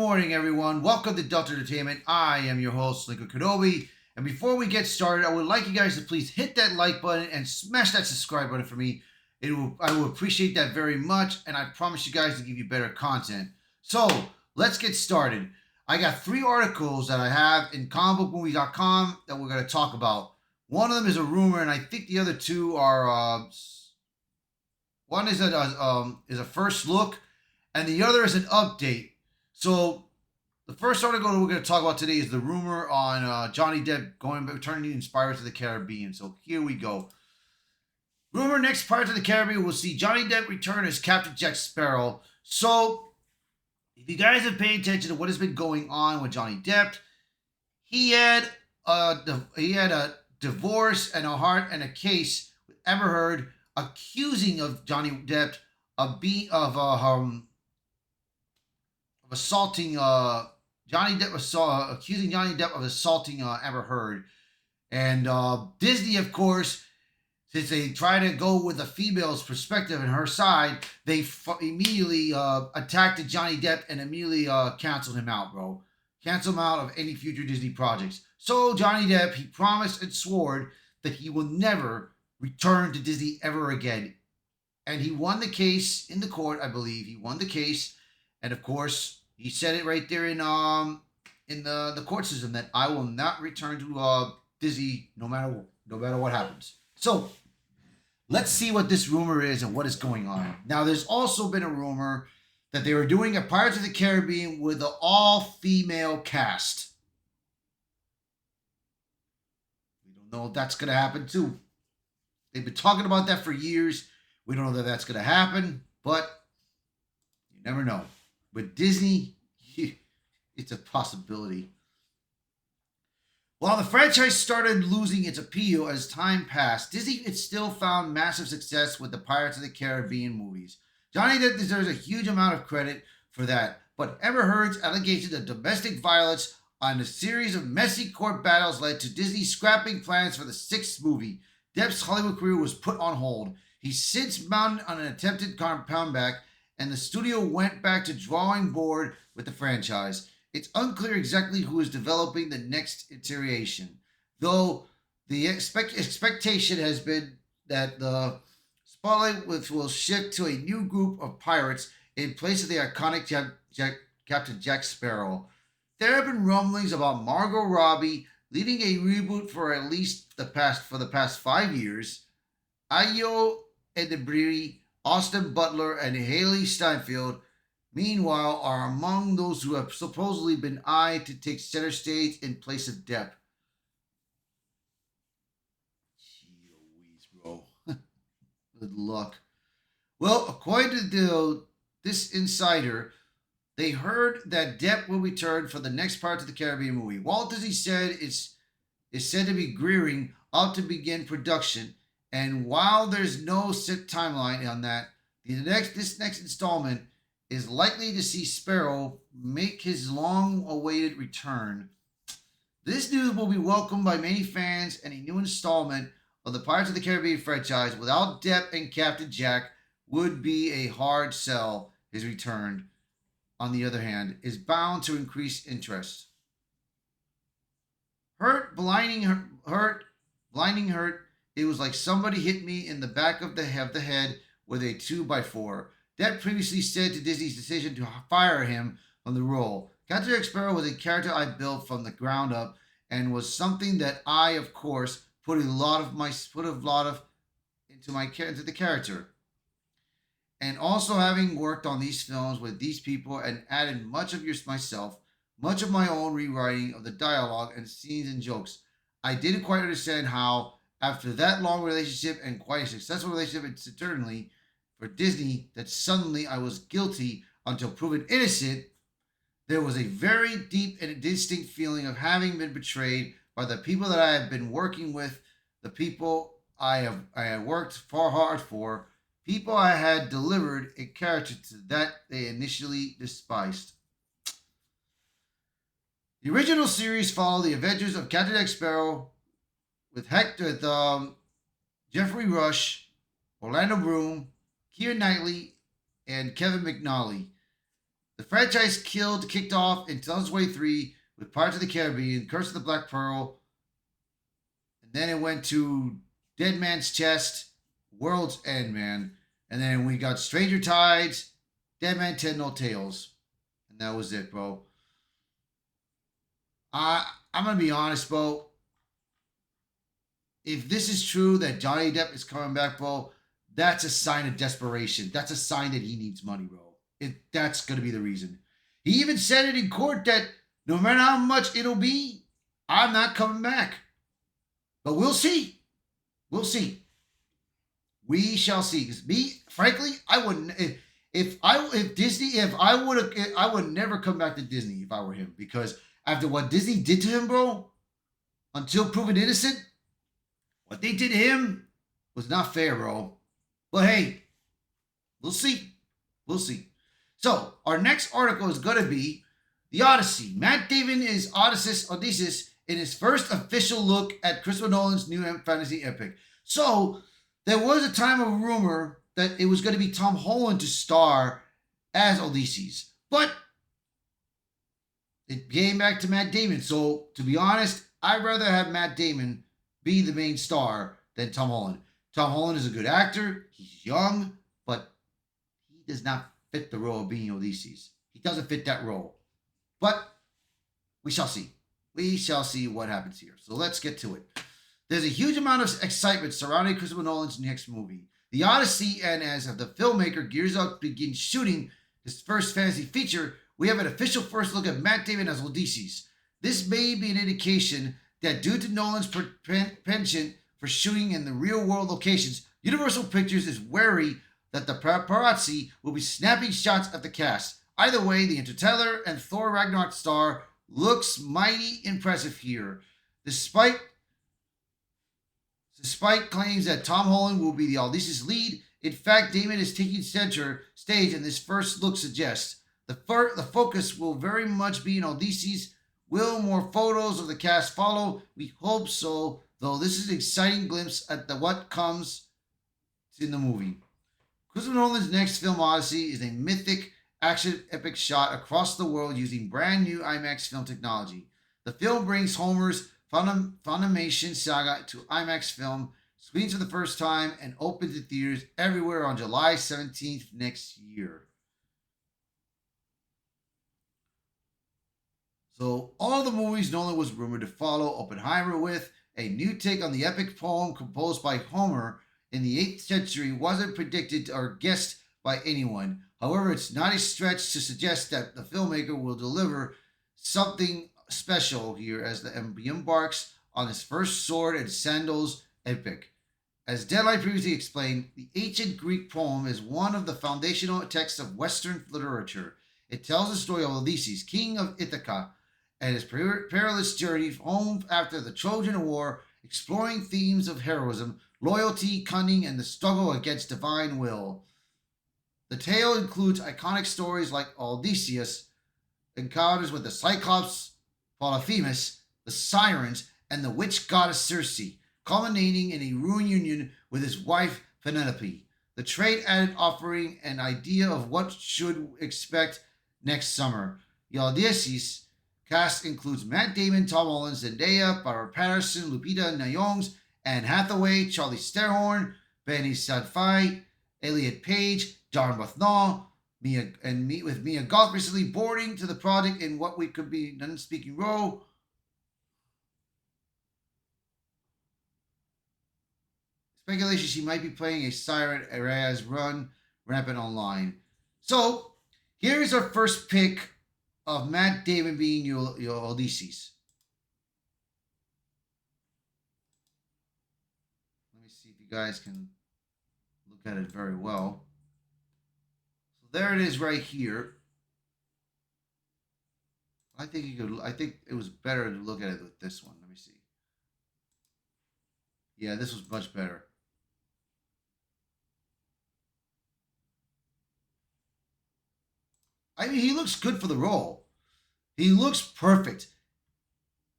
morning, everyone. Welcome to Delta Entertainment. I am your host, Lincoln Kenobi. And before we get started, I would like you guys to please hit that like button and smash that subscribe button for me. I will appreciate that very much, and I promise you guys to give you better content. So let's get started. I got 3 articles that I have in comicbookmovies.com that we're going to talk about. One of them is a rumor, and I think the other 2 are one is a first look, and the other is an update. So the first article that we're going to talk about today is the rumor on Johnny Depp returning in Pirates of the Caribbean. So here we go. Rumor next Pirates of the Caribbean will see Johnny Depp return as Captain Jack Sparrow. So if you guys have paid attention to what has been going on with Johnny Depp, he had a divorce and a case with Amber Heard accusing of Johnny Depp of assaulting accusing Johnny Depp of assaulting Amber Heard. And Disney, of course, since they try to go with the female's perspective and her side, they immediately attacked Johnny Depp and immediately canceled him out, bro. Cancel him out of any future Disney projects. So Johnny Depp, he promised and swore that he will never return to Disney ever again. And he won the case in the court, I believe. He won the case. And of course, he said it right there in the court system that I will not return to Disney no matter what happens. So let's see what this rumor is and what is going on. Now, there's also been a rumor that they were doing a Pirates of the Caribbean with an all-female cast. We don't know if that's going to happen too. They've been talking about that for years. We don't know that that's going to happen, but you never know. With Disney, it's a possibility. While the franchise started losing its appeal as time passed, Disney had still found massive success with the Pirates of the Caribbean movies. Johnny Depp deserves a huge amount of credit for that, but Amber Heard's allegations of domestic violence on a series of messy court battles led to Disney scrapping plans for the 6th movie. Depp's Hollywood career was put on hold. He's since mounted on an attempted comeback, and the studio went back to drawing board with the franchise. It's unclear exactly who is developing the next iteration, though the expectation has been that the spotlight will shift to a new group of pirates in place of the iconic Captain Jack Sparrow. There have been rumblings about Margot Robbie leading a reboot for at least the past 5 years. Ayo Edebiri, Austin Butler, and Haley Steinfeld, meanwhile, are among those who have supposedly been eyed to take center stage in place of Depp. Gee Louise, bro. Good luck. Well, according to this insider, they heard that Depp will return for the next Pirates of the Caribbean movie. Walt Disney said is said to be gearing up to begin production, and while there's no set timeline on that, this next installment is likely to see Sparrow make his long-awaited return. This news will be welcomed by many fans, and a new installment of the Pirates of the Caribbean franchise without Depp and Captain Jack would be a hard sell. His return, on the other hand, is bound to increase interest. Blinding hurt. It was like somebody hit me in the back of the head with a 2x4. Depp previously said to Disney's decision to fire him from the role. Captain Jack Sparrow was a character I built from the ground up and was something that I, of course, put a lot into the character. And also having worked on these films with these people and added much of myself, much of my own rewriting of the dialogue and scenes and jokes, I didn't quite understand how, after that long relationship and quite a successful relationship internally for Disney, that suddenly I was guilty until proven innocent. There was a very deep and distinct feeling of having been betrayed by the people that I have been working with, the people I had worked far hard for, people I had delivered a character to that they initially despised. The original series followed the adventures of Captain Jack Sparrow with Jeffrey Rush, Orlando Bloom, Keira Knightley, and Kevin McNally. The franchise kicked off in 2023 with Pirates of the Caribbean, Curse of the Black Pearl, and then it went to Dead Man's Chest, World's End, man. And then we got Stranger Tides, Dead Man Tell No Tales. And that was it, bro. I'm going to be honest, bro. If this is true that Johnny Depp is coming back, bro, that's a sign of desperation. That's a sign that he needs money, bro. That's going to be the reason. He even said it in court that no matter how much it'll be, I'm not coming back. But we'll see. We'll see. We shall see. Because me, frankly, I wouldn't. I would never come back to Disney if I were him. Because after what Disney did to him, bro, until proven innocent, what they did to him was not fair, bro. But hey, we'll see. We'll see. So, our next article is going to be The Odyssey. Matt Damon is Odysseus in his first official look at Christopher Nolan's new fantasy epic. So, there was a time of rumor that it was going to be Tom Holland to star as Odysseus. But it came back to Matt Damon. So, to be honest, I'd rather have Matt Damon be the main star than Tom Holland. Tom Holland is a good actor. He's young, but he does not fit the role of being Odysseus. He doesn't fit that role. But we shall see. We shall see what happens here. So let's get to it. There's a huge amount of excitement surrounding Christopher Nolan's next movie, The Odyssey, and as the filmmaker gears up to begin shooting his first fantasy feature, we have an official first look at Matt Damon as Odysseus. This may be an indication that due to Nolan's penchant for shooting in the real-world locations, Universal Pictures is wary that the paparazzi will be snapping shots at the cast. Either way, the Interstellar and Thor Ragnarok star looks mighty impressive here. Despite claims that Tom Holland will be the Odysseus lead, in fact, Damon is taking center stage, and this first look suggests the focus will very much be in Odysseus. Will more photos of the cast follow? We hope so, though this is an exciting glimpse at what comes in the movie. Christopher Nolan's next film, Odyssey, is a mythic action epic shot across the world using brand new IMAX film technology. The film brings Homer's Funimation saga to IMAX film, screens for the first time, and opens in theaters everywhere on July 17th next year. So, all the movies Nolan was rumored to follow Oppenheimer with, a new take on the epic poem composed by Homer in the 8th century, wasn't predicted or guessed by anyone. However, it's not a stretch to suggest that the filmmaker will deliver something special here as he embarks on his first sword and sandals epic. As Deadline previously explained, the ancient Greek poem is one of the foundational texts of Western literature. It tells the story of Odysseus, king of Ithaca, and his perilous journey home after the Trojan War, exploring themes of heroism, loyalty, cunning, and the struggle against divine will. The tale includes iconic stories like Odysseus' encounters with the Cyclops Polyphemus, the Sirens, and the witch goddess Circe, culminating in a ruined union with his wife Penelope. The trade added offering an idea of what should expect next summer. The Odysseus cast includes Matt Damon, Tom Holland, Zendaya, Barbara Pattinson, Lupita Nyong'o, Anne Hathaway, Charlize Theron, Benny Safdie, Elliot Page, John Bernthal, with Mia Goth recently boarding to the project in what we could be an unspeaking role. Speculation she might be playing a siren as run rampant online. So, here's our first pick of Matt Damon being your Odysseus. Let me see if you guys can look at it very well. So there it is right here. I think it was better to look at it with this one. Let me see. Yeah, this was much better. I mean, he looks good for the role. He looks perfect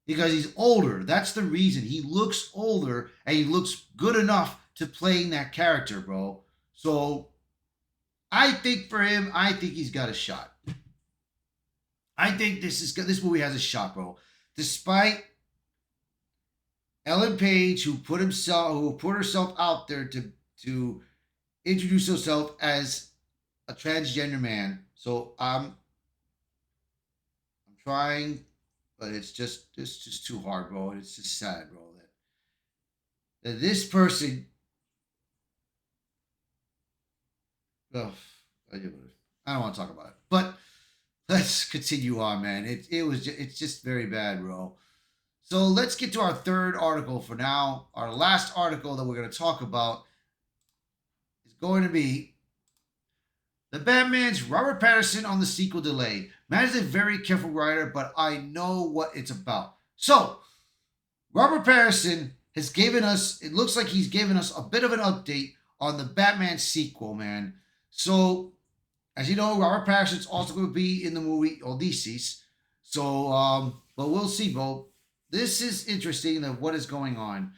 because he's older. That's the reason. He looks older and he looks good enough to playing that character, bro. So I think for him, I think he's got a shot. I think this movie has a shot, bro. Despite Ellen Page, who put herself out there to introduce herself as a transgender man. So I'm trying, but it's just too hard, bro. It's just sad, bro. That this person, oh, I don't want to talk about it, but let's continue on, man. It's just very bad, bro. So let's get to our third article for now. Our last article that we're going to talk about is going to be the Batman's Robert Pattinson on the sequel delay. Matt is a very careful writer, but I know what it's about. So, Robert Pattinson has given us, it looks like he's given us a bit of an update on the Batman sequel, man. So, as you know, Robert Pattinson's also going to be in the movie Odysseus. So, but we'll see, bro. This is interesting of what is going on.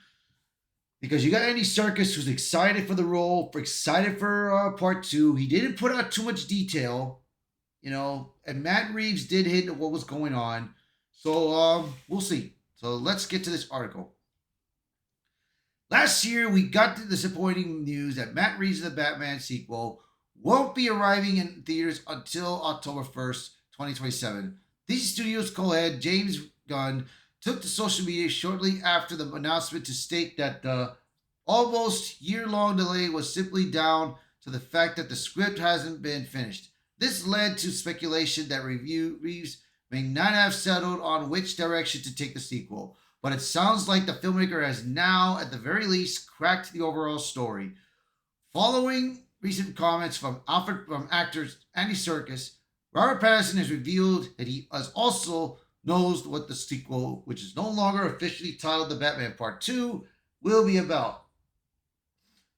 Because you got Andy Serkis, who's excited for the role, excited for part two. He didn't put out too much detail, and Matt Reeves did hint what was going on. So we'll see. So let's get to this article. Last year, we got the disappointing news that Matt Reeves' The Batman sequel won't be arriving in theaters until October 1st, 2027. DC Studios co-head James Gunn took to social media shortly after the announcement to state that the almost year-long delay was simply down to the fact that the script hasn't been finished. This led to speculation that Reeves may not have settled on which direction to take the sequel, but it sounds like the filmmaker has now, at the very least, cracked the overall story. Following recent comments from actors Andy Serkis, Robert Pattinson has revealed that he also knows what the sequel, which is no longer officially titled The Batman Part 2, will be about.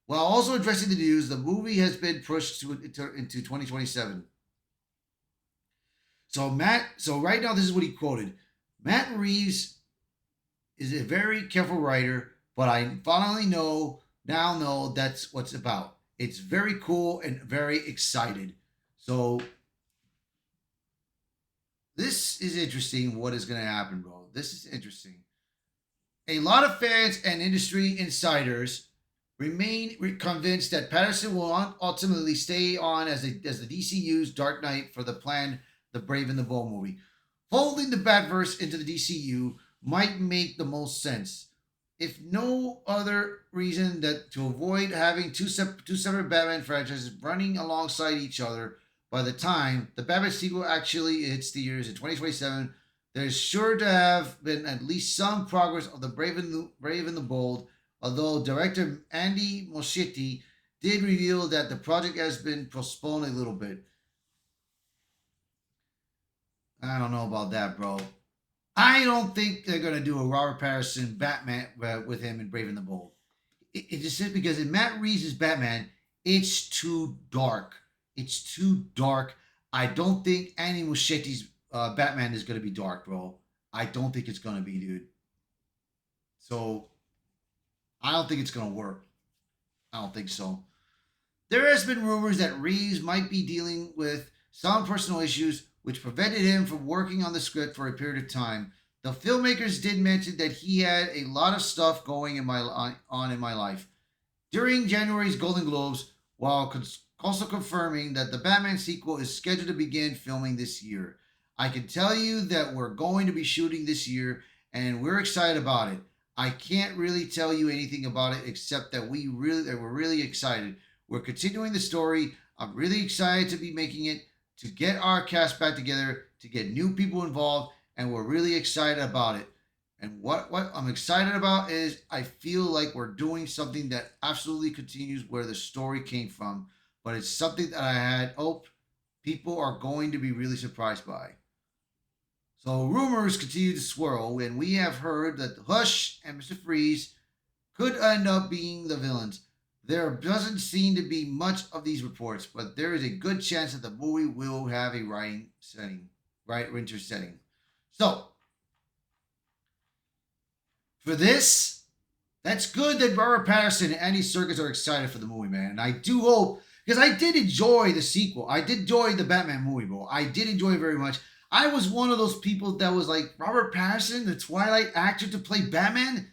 While also addressing the news, the movie has been pushed into 2027. So right now, this is what he quoted. Matt Reeves is a very careful writer, but I finally know that's what's about. It's very cool and very excited. So this is interesting. What is going to happen, bro? This is interesting. A lot of fans and industry insiders remain convinced that Pattinson will ultimately stay on as the DCU's Dark Knight for the planned The Brave and the Bold movie. Folding the Batverse into the DCU might make the most sense, if no other reason that to avoid having two separate Batman franchises running alongside each other. By the time the Batman sequel actually hits theaters in 2027, there's sure to have been at least some progress of the Brave and the Bold, although director Andy Muschietti did reveal that the project has been postponed a little bit. I don't know about that, bro. I don't think they're going to do a Robert Pattinson Batman with him in Brave and the Bold. It just is because in Matt Reeves' Batman, it's too dark. It's too dark. I don't think Andy Muschietti's Batman is going to be dark, bro. I don't think it's going to be, dude. So, I don't think it's going to work. I don't think so. There has been rumors that Reeves might be dealing with some personal issues which prevented him from working on the script for a period of time. The filmmakers did mention that he had a lot of stuff going in my life. During January's Golden Globes, while also confirming that the Batman sequel is scheduled to begin filming this year. I can tell you that we're going to be shooting this year, and we're excited about it. I can't really tell you anything about it except that we're really excited. We're continuing the story. I'm really excited to be making it, to get our cast back together, to get new people involved, and we're really excited about it. And what I'm excited about is I feel like we're doing something that absolutely continues where the story came from, but it's something that I had hoped people are going to be really surprised by. So rumors continue to swirl, and we have heard that Hush and Mr. Freeze could end up being the villains. There doesn't seem to be much of these reports, but there is a good chance that the movie will have a winter setting. So, for this, that's good that Robert Pattinson and Andy Serkis are excited for the movie, man. And I do hope, because I did enjoy the sequel. I did enjoy the Batman movie, bro. I did enjoy it very much. I was one of those people that was like, Robert Pattinson, the Twilight actor to play Batman.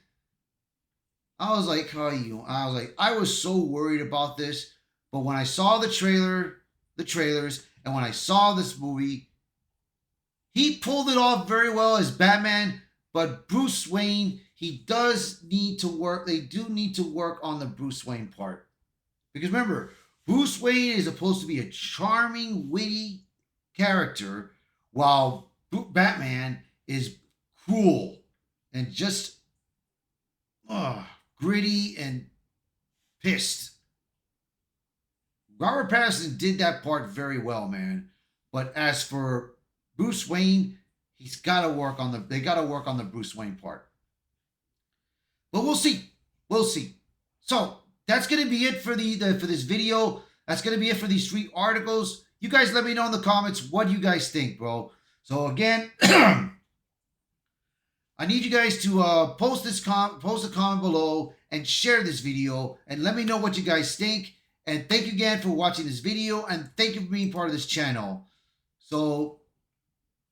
I was like, I was so worried about this. But when I saw the trailers, and when I saw this movie, he pulled it off very well as Batman. But Bruce Wayne, he does need to work. They do need to work on the Bruce Wayne part. Because remember, Bruce Wayne is supposed to be a charming, witty character, while Batman is cruel and just gritty and pissed. Robert Pattinson did that part very well, man. But as for Bruce Wayne, he's got to work on the. They got to work on the Bruce Wayne part. But we'll see. We'll see. So that's gonna be it for for this video. That's gonna be it for these 3 articles. You guys let me know in the comments what you guys think, bro. So again, I need you guys to post a comment below and share this video and let me know what you guys think. And thank you again for watching this video, and thank you for being part of this channel. So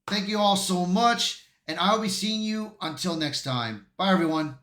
thank you all so much, and I'll be seeing you until next time. Bye, everyone.